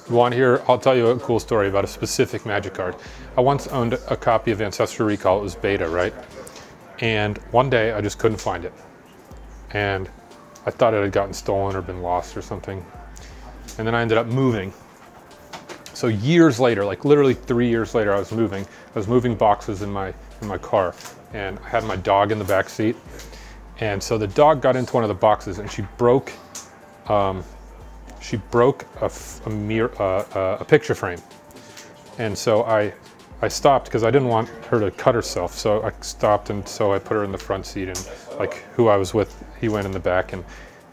You want to hear? I'll tell you a cool story about a specific Magic card. I once owned a copy of Ancestral Recall. It was beta, right? And one day I just couldn't find it. And I thought it had gotten stolen or been lost or something. And then I ended up moving. So years later, like literally 3 years later, I was moving boxes in my car, and I had my dog in the back seat. And so the dog got into one of the boxes and she broke a picture frame. And so I stopped because I didn't want her to cut herself. So I stopped, and so I put her in the front seat, and like who I was with, he went in the back. And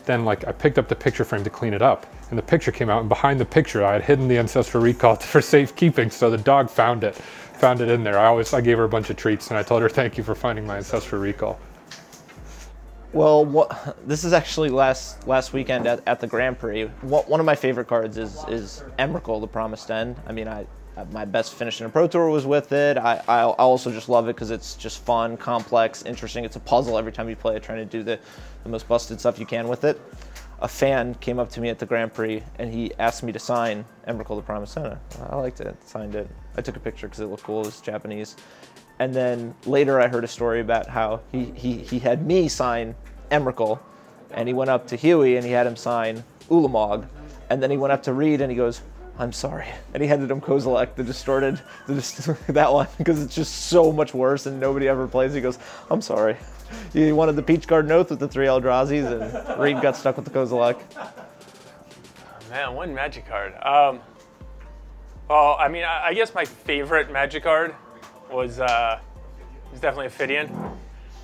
then like I picked up the picture frame to clean it up, and the picture came out, and behind the picture I had hidden the Ancestral Recall for safekeeping. So the dog found it in there. I gave her a bunch of treats, and I told her thank you for finding my Ancestral Recall. Well, this is actually last weekend at the Grand Prix. One of my favorite cards is Emrakul, the Promised End. I mean, my best finish in a Pro Tour was with it. I also just love it because it's just fun, complex, interesting. It's a puzzle every time you play it, trying to do the most busted stuff you can with it. A fan came up to me at the Grand Prix and he asked me to sign Emrakul, the Promised End. I liked it, signed it. I took a picture because it looked cool, it was Japanese. And then later I heard a story about how he had me sign Emrakul, and he went up to Huey and he had him sign Ulamog, and then he went up to Reed and he goes, "I'm sorry," and he handed him Kozilek, that one, because it's just so much worse and nobody ever plays. He goes, "I'm sorry." He wanted the Peach Garden Oath with the 3 Eldrazi's, and Reed got stuck with the Kozilek. Man, one Magic card. Well, I mean, I guess my favorite Magic card was definitely Ophidian.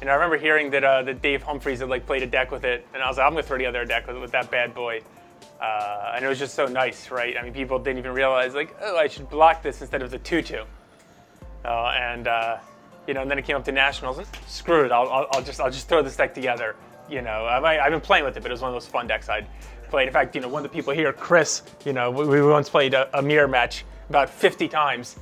And I remember hearing that Dave Humphries had like played a deck with it, and I was like, I'm gonna throw together a deck with that bad boy. And it was just so nice, right? I mean, people didn't even realize like, oh, I should block this instead of the 2/2. You know, and then it came up to nationals, and screw it, I'll just throw this deck together. You know, I've been playing with it, but it was one of those fun decks I'd played. In fact, you know, one of the people here, Chris, you know, we once played a mirror match about 50 times,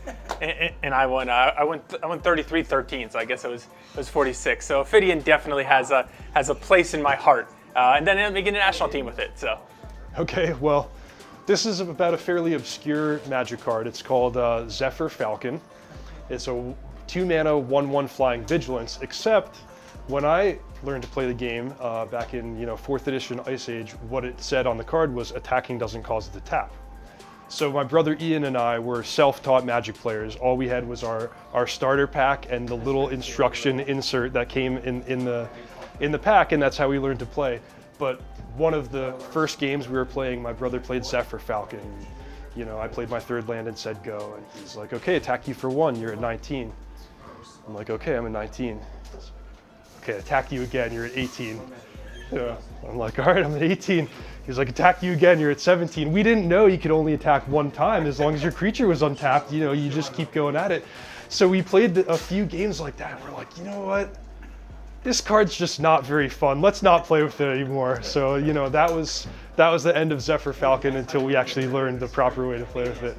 and I won 33-13, so I guess it was 46. So Ophidian definitely has a place in my heart, and then I ended up making a national team with it. So. Okay, well, this is about a fairly obscure Magic card. It's called Zephyr Falcon. It's a 2-mana 1/1 flying vigilance, except when I learned to play the game back in 4th edition Ice Age, what it said on the card was attacking doesn't cause it to tap. So my brother Ian and I were self-taught Magic players. All we had was our starter pack and the little instruction insert that came in the pack, and that's how we learned to play. But one of the first games we were playing, my brother played Zephyr Falcon. You know, I played my 3rd land and said go, and he's like, okay, attack you for 1, you're at 19. I'm like, okay, I'm at 19. Okay, attack you again, you're at 18. Yeah. I'm like, all right, I'm at 18. He's like, attack you again, you're at 17. We didn't know you could only attack 1 time. As long as your creature was untapped, you know, you just keep going at it. So we played a few games like that. We're like, you know what? This card's just not very fun. Let's not play with it anymore. So, you know, that was the end of Zephyr Falcon until we actually learned the proper way to play with it.